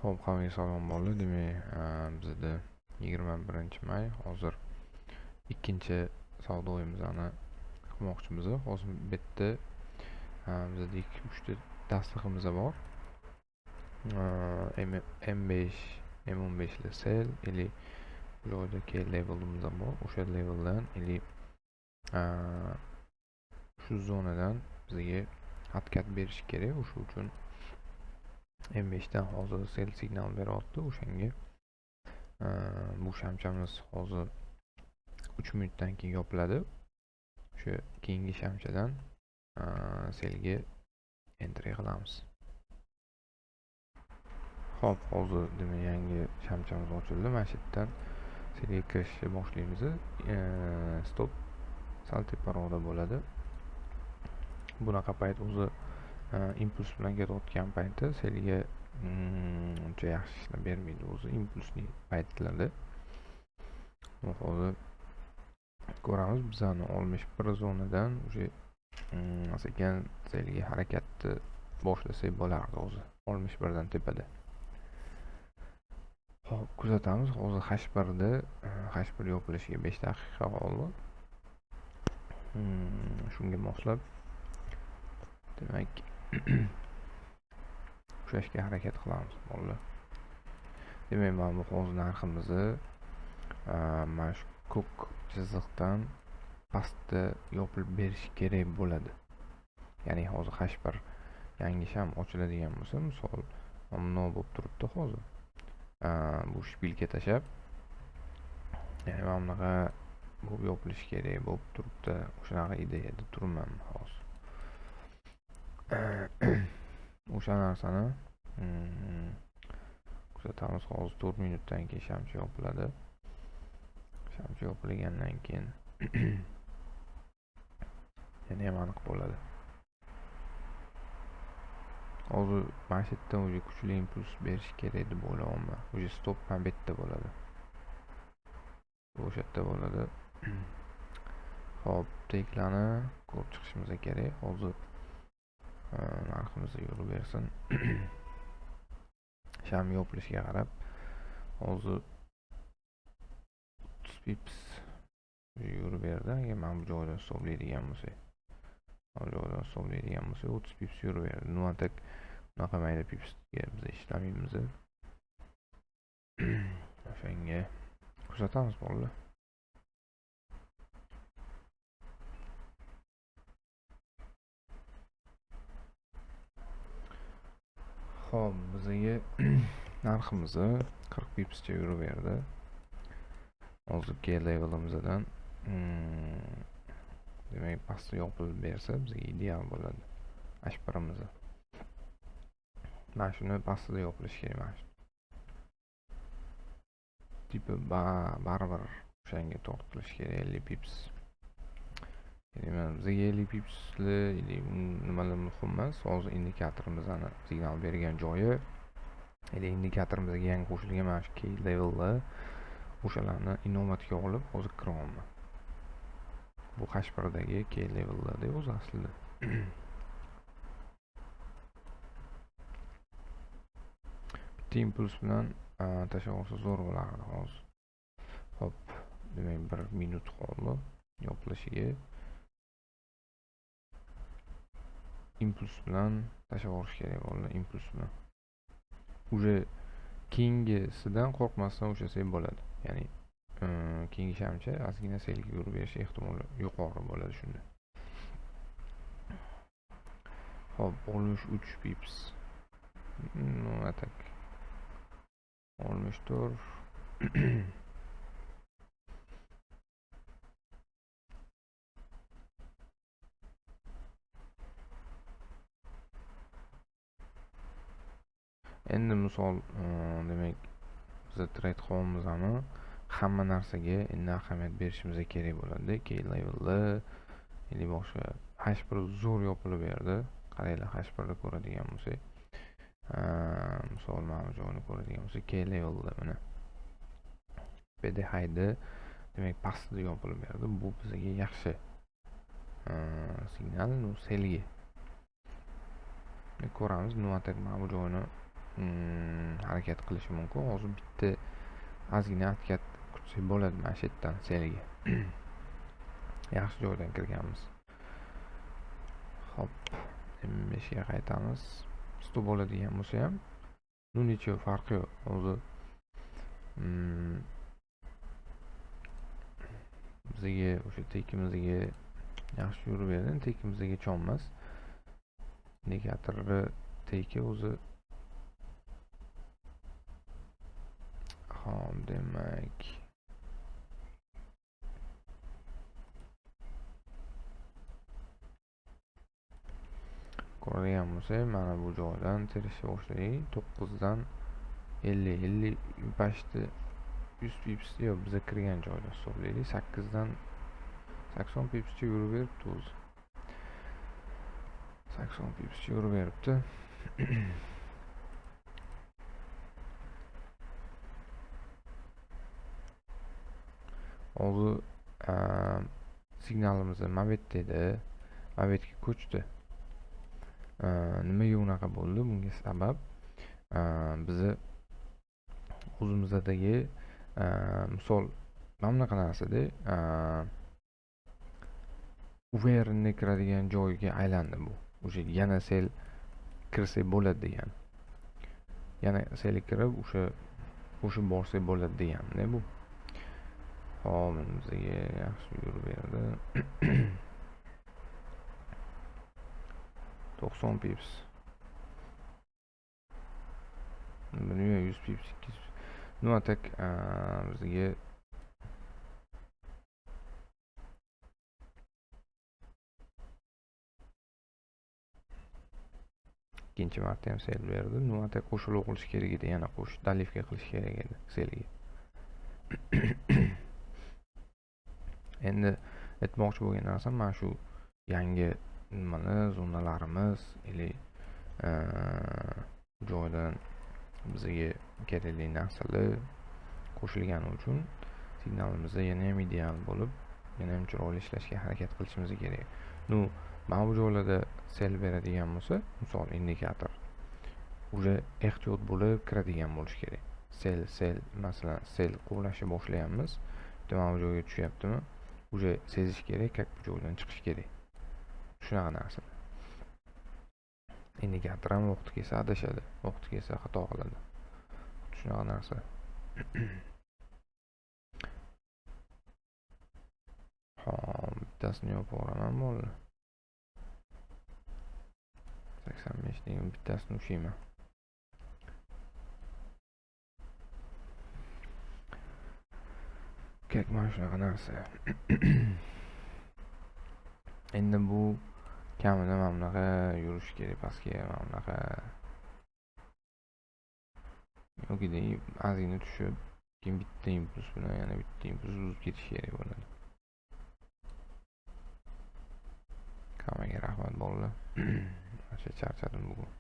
Xo'p, hammaga salom bo'ldi. Demak, bizda 21-may, hozir ikkinchi savdo o'yinimizni qilmoqchimiz. Hozir bu yerda bizda 2-3 ta dasturximiz bor. M5, M15 sel ili bu joyda key levelimiz bor. O'sha leveldan ili shu zonadan bizga harakat berish kerak. O'sha uchun M5 dan hozir sel signal beryapti. O'shanga bu shamchamiz hozir 3 minutdan keyin yopiladi. O'sha keyingi shamchadan selga enter qilamiz. Xo'p, hozir demak yangi shamchamiz ochildi. Mana shu yerdan selga kirishni boshlaymiz. Stop sal teparoqda bo'ladi. Bunaqa payt o'zi impuls bilan ketayotgan paytda selga uncha yaxshi ishlab bermaydi o'zi impulsli paytlarda. Hozir ko'ramiz, bizani 61 zonadan o'sha sekin selga harakatni boshlasak bo'lardi o'zi 61 dan tepada. Xo'p, kuzatamiz. Hozir H1 yopilishiga 5 daqiqa qoldi. Shunga moslab demak ushlashga harakat qilamiz bolalar. Demak, mana bu hozir narximizni mana shu ko'k chiziqdan pastda yopilib berish kerak bo'ladi. Ya'ni hozir H1 yangi sham ochiladigan bo'lsa, misol mana bo'lib turibdi hozir. Bu shpilka tashab, ya'ni mana bunaqa bu yopilish kerak bo'lib turibdi. O'shanaqa ideyada turibman hozir. O'sha narsani kuzatamiz. Hozir 4 minutdan keyin shamcha yopiladi. Shamcha yopilgandan keyin yana ham aniq bo'ladi. Hozir mana shu yerdan o'zi kuchli impuls berish kerak deb o'ylayapman. O'zi stop ham bu yerda bo'ladi. O'sha yerda bo'ladi. Xo'p, teklani ko'rib chiqishimiz kerak. Hozir narximizni yurib bersin. Sham yopilishiga qarab hozir 30 pips yurib berdi. Agar men bu joyda hisoblaydigan bo'lsak, 30 pips yurib berdi. Nuatak bunaqa mayda pipsga biz ishlamaymiz. O'shanga kuzatamiz bolalar. Xo'p, bizga narximizni 40 pipscha yurib berdi. Hozir K levelimizdan demak pastga yopilib bersa bizga ideal bo'ladi. H1imiz. Mana shuni pastda yopilish kerak mana shu. Tipi baribir o'shanga tortilish kerak 50 pips. Ya'ni bizga 50 pipsli nimalar muhim emas. Hozir indikatorimizni signal bergan joyi, indikatorimizga yangi qo'shilgan mana shu key levellar o'shalarni inobatga olib hozir kiryapman. Bu H1dagi key levellarda o'zi aslida. Bitta impuls bilan tashlasa zo'r bo'lardi hozir. Hop, demak 1 minut qoldi yopilishiga. Impuls bilan tashlarish kerak bo'ldi, impuls bilan. Uje keyingisidan qo'rqmasdan ushlasak bo'ladi. Ya'ni keyingi shamcha ozgina selga yurib berish ehtimoli yuqori bo'ladi shunda. Hop, 63 pips. Atak 64. Endi misol demak biz trade qilamizni hamma narsaga endi ahamiyat berishimiz kerak bo'ladi. Key levelda ili boshqa H1 zo'r yopilib berdi. Qaranglar, H1da ko'radigan bo'lsak, misol mana bu joyni ko'radigan bo'lsak, key levelda mana PDH'da demak pastda yopilib berdi. Bu bizga yaxshi signal, selga. Ko'ramiz, nuatak mana bu joyni harakat qilishi mumkin. Hozir bitta ozgina harakat qilsak bo'ladi mana shu yerdan selga. Yaxshi joydan kirganmiz. Hop, M5 ga qaytamiz. 100 bo'ladigan bo'lsa ham necha farqi yo'q. O'zi bizga o'sha tekimizga yaxshi yurib berdi. Tekimizga chonmas. Indikatorni teki o'zi hop, demak ko'radigan bo'lsak, mana bu joydan terishni boshlaylik. 9 dan 50 pashti 100 pips yo'q, biza kirgan joyda hisoblaylik. 8 dan 80 pipscha yurib beribdi o'zi. 80 pipscha yurib beribdi. Hozir signalimizni mabet edi. Mabetga ko'chdi. Nimaga unaqa bo'ldi? Bunga sabab bizni o'zimizdagi misol mana bunaqa narsada uverni kiradigan joyga aylandi bu. O'sha yana sel kirsa bo'ladi degan. Yana sel kirib o'sha borsa bo'ladi deganda bu. Hop, bizga yaxshi yurib berdi. 90 pips. Buni 100 pips. Nima tak bizga ikkinchi marta ham sel berdi. Nima tak qo'shilib qilish kerak edi, yana dalivka qilish kerak edi selga. Endi aytmoqchi bo'lgan narsam mana shu yangi zonalarimiz joydan bizga kerakli narsalar qo'shilgani uchun signalimizda yana ham ideal bo'lib, yana ham chiroyli ishlashga harakat qilishimiz kerak. Mana bu joylarda sel beradigan bo'lsa, misol indikator уже ehtiyot bo'lib kiradigan bo'lish kerak. Masalan, sel quvlashni boshlayapmiz. Mana bu joyga tushyaptimi? Уже sezish kerak, как bu joydan chiqish kerak. Shunaqa narsa. Indikator ham vaqti kelsa adashadi, vaqti kelsa xato qiladi. Shunaqa narsa. Hop, bittasini yopib yuboraman bo'ldi. 85 degan bittasini ushlayman. Kerak mana shunaqa narsa. Endi bu kamida mana bunaqa yurish kerak, pastga mana bunaqa yo'g'ida ozgina tushib, keyin bitta impuls bilan yana bitta impuls uzib ketish kerak bo'ladi. Hammaga rahmat bolalar. Charchadim bugun.